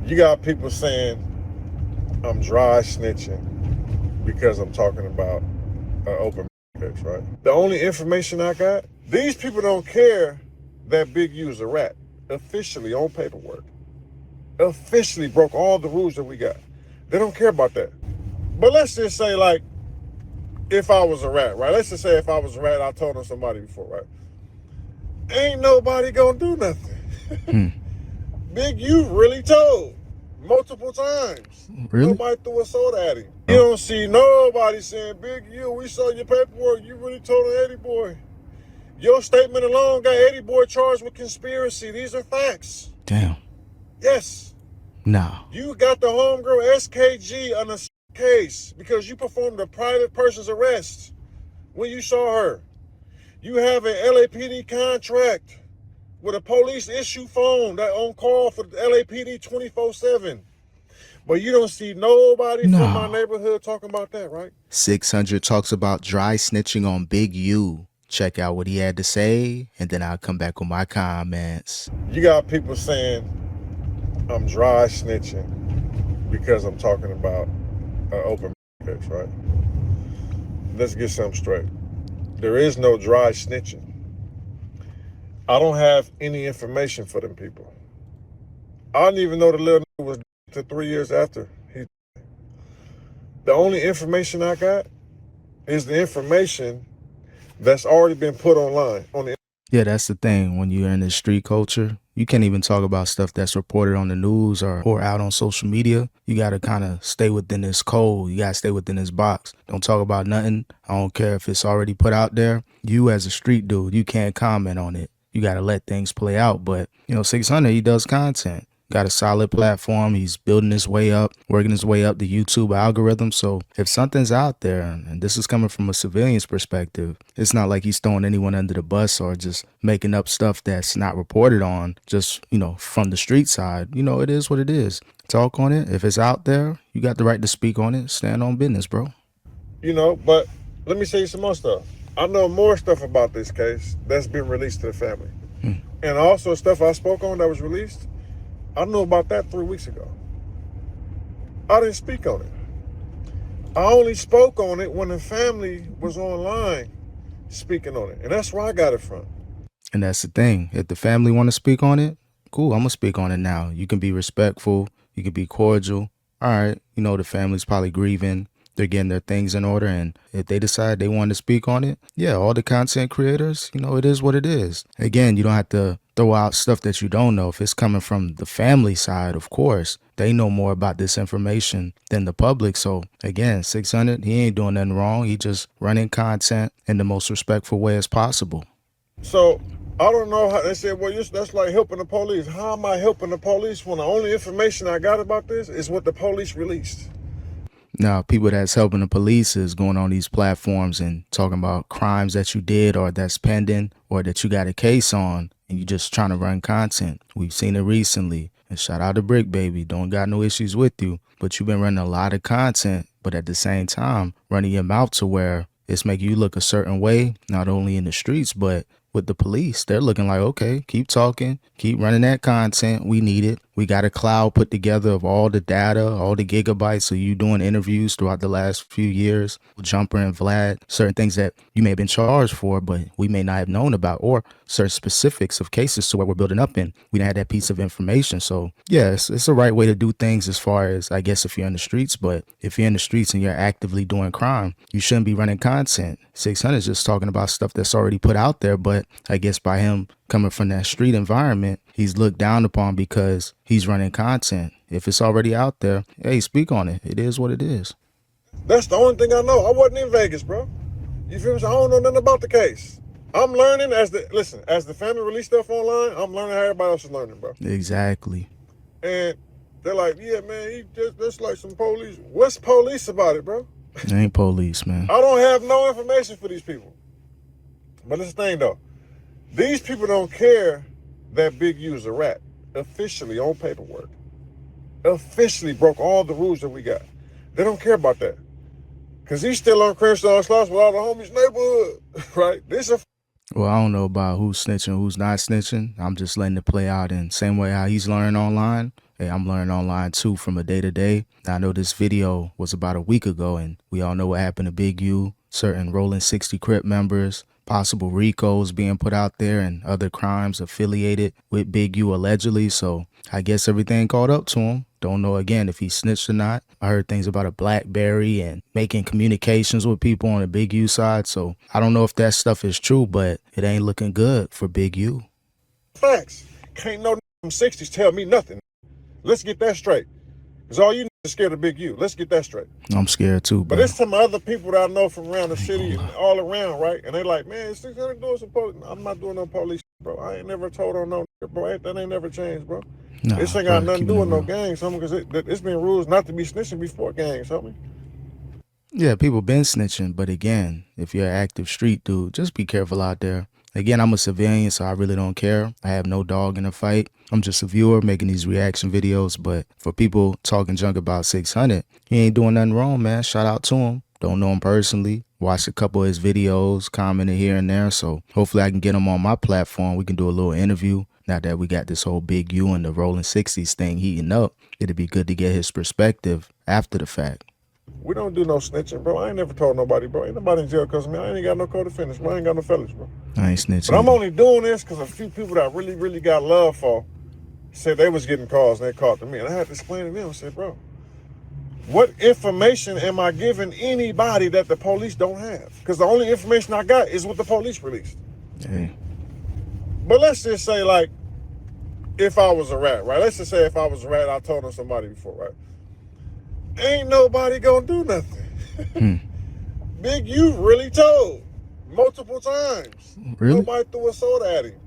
You got people saying I'm dry snitching because I'm talking about an open pitch, right? The only information I got, these people don't care that Big U is a rat. Officially on paperwork. Officially broke all the rules that we got. They don't care about that. But let's just say, like, if I was a rat, right? Let's just say if I was a rat, I told on somebody before, right? Ain't nobody gonna do nothing. Big U really told multiple times. Really? Nobody threw a soda at him. You don't see nobody saying, Big U, we saw your paperwork. You really told on Eddie Boy. Your statement alone got Eddie Boy charged with conspiracy. These are facts. Damn. Yes. No. You got the homegirl SKG on a case because you performed a private person's arrest when you saw her. You have an LAPD contract with a police issue phone that on call for the LAPD 24/7. But you don't see nobody from my neighborhood talking about that, right? 600 talks about dry snitching on Big U. Check out what he had to say, and then I'll come back with my comments. You got people saying I'm dry snitching because I'm talking about an open pitch, right? Let's get something straight. There is no dry snitching. I don't have any information for them people. I didn't even know the little nigga was to 3 years after. The only information I got is the information that's already been put online on the. Yeah, that's the thing. When you're in the street culture, you can't even talk about stuff that's reported on the news or out on social media. You got to kind of stay within this code. You got to stay within this box. Don't talk about nothing. I don't care if it's already put out there. You as a street dude, you can't comment on it. You got to let things play out. But, 600, he does content. Got a solid platform. He's building his way up, working his way up the YouTube algorithm. So if something's out there, and this is coming from a civilian's perspective, it's not like he's throwing anyone under the bus or just making up stuff that's not reported on just, from the street side. It is what it is. Talk on it. If it's out there, you got the right to speak on it. Stand on business, bro. But let me say you some more stuff. I know more stuff about this case that's been released to the family. And also stuff I spoke on that was released. I knew about that 3 weeks ago. I didn't speak on it. I only spoke on it when the family was online speaking on it. And that's where I got it from. And that's the thing. If the family want to speak on it, cool, I'm going to speak on it now. You can be respectful. You can be cordial. All right, the family's probably grieving. They're getting their things in order. And if they decide they want to speak on it, yeah, all the content creators, it is what it is. Again, you don't have to throw out stuff that you don't know. If it's coming from the family side, of course, they know more about this information than the public. So again, 600, he ain't doing nothing wrong. He just running content in the most respectful way as possible. So I don't know how they said, well, that's like helping the police. How am I helping the police when the only information I got about this is what the police released? Now, people that's helping the police is going on these platforms and talking about crimes that you did or that's pending or that you got a case on and you just trying to run content. We've seen it recently. And shout out to Bricc Baby. Don't got no issues with you, but you've been running a lot of content, but at the same time, running your mouth to where it's making you look a certain way, not only in the streets, but with the police. They're looking like, okay, keep talking, keep running that content. We need it. We got a cloud put together of all the data, all the gigabytes of you doing interviews throughout the last few years. Jumper and Vlad, certain things that you may have been charged for, but we may not have known about, or certain specifics of cases to where we're building up in. We didn't have that piece of information. So yeah, it's the right way to do things as far as, I guess, if you're in the streets. But if you're in the streets and you're actively doing crime, you shouldn't be running content. 600 is just talking about stuff that's already put out there. But I guess by him coming from that street environment, he's looked down upon because he's running content. If it's already out there, hey, speak on it. It is what it is. That's the only thing I know. I wasn't in Vegas, bro. You feel me? So I don't know nothing about the case. I'm learning as the family release stuff online, I'm learning how everybody else is learning, bro. Exactly. And they're like, yeah, man, he just like some police. What's police about it, bro? It ain't police, man. I don't have no information for these people. But it's the thing, though. These people don't care that Big U is a rat. Officially on paperwork. Officially broke all the rules that we got. They don't care about that. Because he's still on Crenshaw Slots with all the homies' neighborhood, right? Well, I don't know about who's snitching, who's not snitching. I'm just letting it play out in the same way how he's learning online. hey, I'm learning online too from a day to day. I know this video was about a week ago, and we all know what happened to Big U, certain Rolling 60 Crip members, possible Ricos being put out there, and other crimes affiliated with Big U allegedly. So I guess everything caught up to him. Don't know again if he snitched or not. I heard things about a BlackBerry and making communications with people on the Big U side. So I don't know if that stuff is true, but it ain't looking good for Big U. Facts. Can't no from 60s tell me nothing. Let's get that straight. Because all you is scared of Big U. Let's get that straight. I'm scared too, but it's some other people that I know from around the city and all around, right? And they like, man, 600 doing some police. I'm not doing no police, bro. I ain't never told on no bro. That ain't never changed, bro. Nah, this ain't got nothing to do with no gangs, homie, because it's been rules not to be snitching before gangs, homie. Yeah, people been snitching, but again, if you're an active street dude, just be careful out there. Again, I'm a civilian, so I really don't care. I have no dog in the fight. I'm just a viewer making these reaction videos. But for people talking junk about 600, he ain't doing nothing wrong, man. Shout out to him. Don't know him personally. Watched a couple of his videos, commented here and there. So hopefully I can get him on my platform. We can do a little interview. Now that we got this whole Big U and the Rolling 60s thing heating up, it'd be good to get his perspective after the fact. We don't do no snitching, bro. I ain't never told nobody, bro. Ain't nobody in jail because, man, I ain't got no co-defendants, bro. I ain't got no fellas, bro. I ain't snitching. But I'm only doing this because a few people that I really, really got love for said they was getting calls and they called to me. And I had to explain to them, I said, bro, what information am I giving anybody that the police don't have? Because the only information I got is what the police released. Hey. But let's just say, like, if I was a rat, right? Let's just say if I was a rat, I told on somebody before, right? Ain't nobody gonna do nothing. Big U really told multiple times. Really? Nobody threw a soda at him.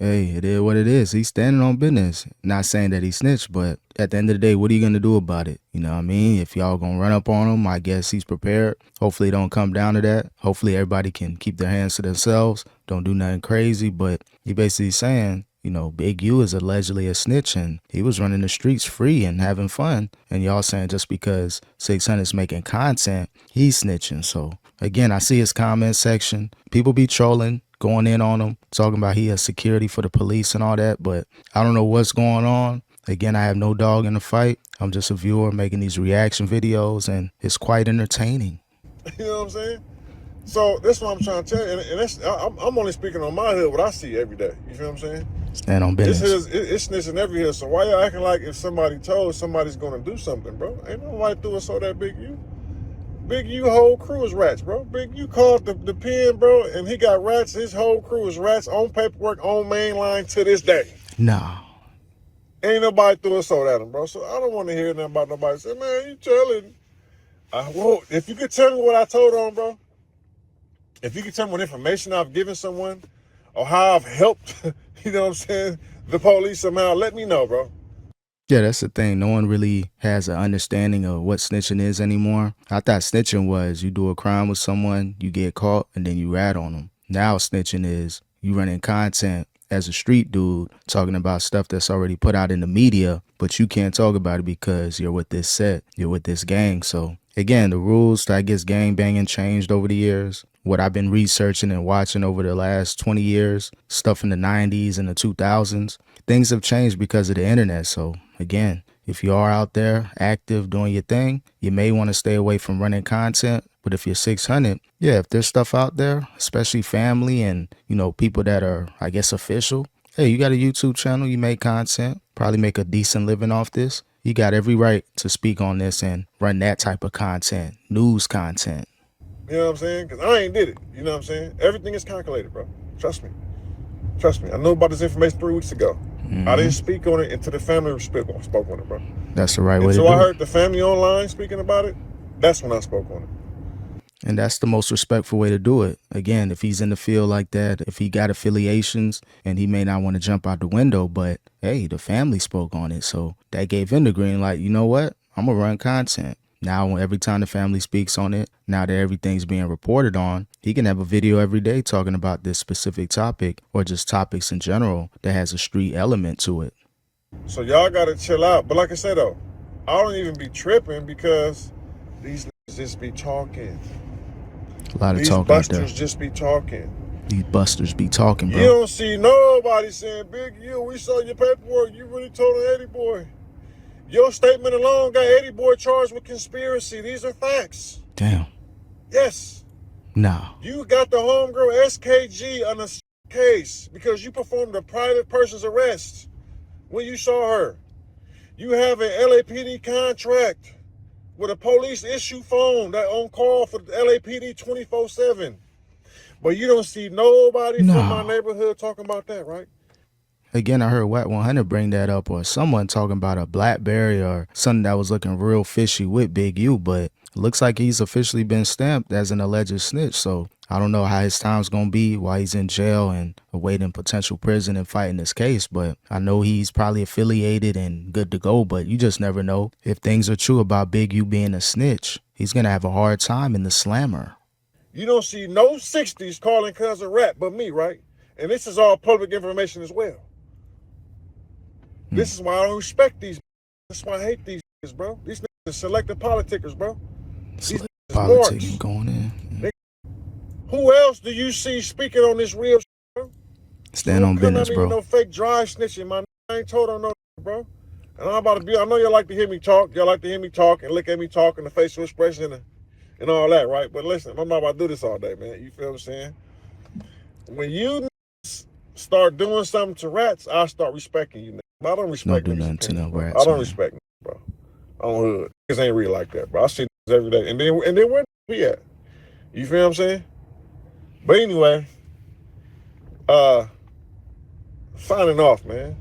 Hey, it is what it is. He's standing on business. Not saying that he snitched, but at the end of the day, what are you going to do about it? You know what I mean? If y'all going to run up on him, I guess he's prepared. Hopefully it don't come down to that. Hopefully everybody can keep their hands to themselves. Don't do nothing crazy. But he basically saying, you know, Big U is allegedly a snitch and he was running the streets free and having fun. And y'all saying just because 600's making content, he's snitching. So again, I see his comment section. People be trolling, going in on him, talking about he has security for the police and all that. But I don't know what's going on. Again, I have no dog in the fight. I'm just a viewer making these reaction videos and it's quite entertaining. You know what I'm saying? So that's what I'm trying to tell you. And that's, I'm only speaking on my hood, what I see every day. You feel what I'm saying? Stand on business. It's snitching every hill. So why y'all acting like if somebody told somebody's going to do something, bro? Ain't nobody threw us so that Big U. Big U whole crew is rats, bro. Big U called the pen, bro, and he got rats. His whole crew is rats on paperwork, on main line to this day. No. Ain't nobody threw a soda at him, bro. So I don't want to hear nothing about nobody say, man, you telling. Well, if you could tell me what I told on, bro, if you could tell me what information I've given someone or how I've helped, you know what I'm saying, the police somehow, let me know, bro. Yeah, that's the thing. No one really has an understanding of what snitching is anymore. I thought snitching was you do a crime with someone, you get caught, and then you rat on them. Now snitching is you running content as a street dude talking about stuff that's already put out in the media, but you can't talk about it because you're with this set, you're with this gang. So again, the rules to, I guess, gang banging changed over the years. What I've been researching and watching over the last 20 years, stuff in the 90s and the 2000s, things have changed because of the internet. So again, if you are out there active doing your thing, you may want to stay away from running content. But if you're 600, yeah, if there's stuff out there, especially family and, you know, people that are, I guess, official. Hey, you got a YouTube channel, you make content, probably make a decent living off this. You got every right to speak on this and run that type of content, news content. You know what I'm saying? Because I ain't did it. You know what I'm saying? Everything is calculated, bro. Trust me. Trust me. I knew about this information 3 weeks ago. I didn't speak on it until the family spoke on it, bro. That's the right way to do it. So I heard the family online speaking about it. That's when I spoke on it. And that's the most respectful way to do it. Again, if he's in the field like that, if he got affiliations and he may not want to jump out the window, but hey, the family spoke on it. So that gave him the green light. You know what? I'm going to run content. Now, every time the family speaks on it, now that everything's being reported on, he can have a video every day talking about this specific topic or just topics in general that has a street element to it. So y'all got to chill out. But like I said, though, I don't even be tripping because these niggas just be talking. A lot of these talk busters out there. Just be talking. These busters be talking, bro. You don't see nobody saying, Big U, we saw your paperwork. You really told an Eddie boy. Your statement alone got Eddie Boy charged with conspiracy. These are facts. Damn. Yes. Nah. You got the homegirl SKG on a case because you performed a private person's arrest when you saw her. You have an LAPD contract with a police issue phone that on call for the LAPD 24/7. But you don't see nobody from my neighborhood talking about that, right? Again, I heard Wack 100 bring that up, or someone talking about a BlackBerry or something that was looking real fishy with Big U, but it looks like he's officially been stamped as an alleged snitch. So I don't know how his time's going to be while he's in jail and awaiting potential prison and fighting this case, but I know he's probably affiliated and good to go, but you just never know. If things are true about Big U being a snitch, he's going to have a hard time in the slammer. You don't see no 60s calling cuz a rat but me, right? And this is all public information as well. This is why I don't respect these. That's why I hate these niggas, bro. These niggas are selective politicers, bro. These niggas politicking going in. Who else do you see speaking on this real shit, bro? Stand on business, bro. No fake dry snitching, man. I ain't told on no, bro. And I'm about to be, I know y'all like to hear me talk. Y'all like to hear me talk and look at me talk and the facial expression and all that, right? But listen, I'm not about to do this all day, man. You feel what I'm saying? When you start doing something to rats, I'll start respecting you, nigga. I don't respect Don't do nothing to no rats. I don't respect niggas, bro. I don't hood. Niggas ain't real like that, bro. I see niggas every day. And then where be at? You feel what I'm saying? But anyway, signing off, man.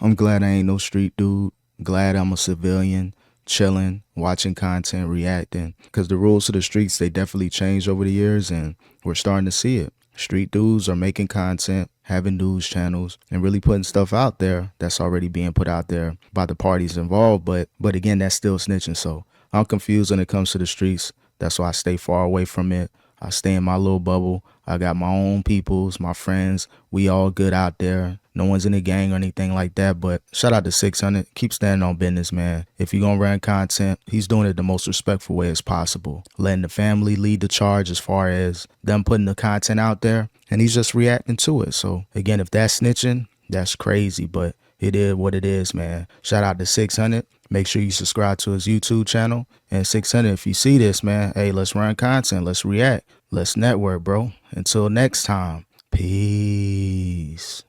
I'm glad I ain't no street dude. Glad I'm a civilian, chilling, watching content, reacting. Because the rules of the streets, they definitely changed over the years, and we're starting to see it. Street dudes are making content, having news channels, and really putting stuff out there that's already being put out there by the parties involved. But again, that's still snitching. So I'm confused when it comes to the streets. That's why I stay far away from it. I stay in my little bubble. I got my own peoples, my friends. We all good out there. No one's in a gang or anything like that. But shout out to 600. Keep standing on business, man. If you're going to run content, he's doing it the most respectful way as possible. Letting the family lead the charge as far as them putting the content out there. And he's just reacting to it. So, again, if that's snitching, that's crazy. But it is what it is, man. Shout out to 600. Make sure you subscribe to his YouTube channel. And 600, if you see this, man, hey, let's run content. Let's react. Let's network, bro. Until next time, peace.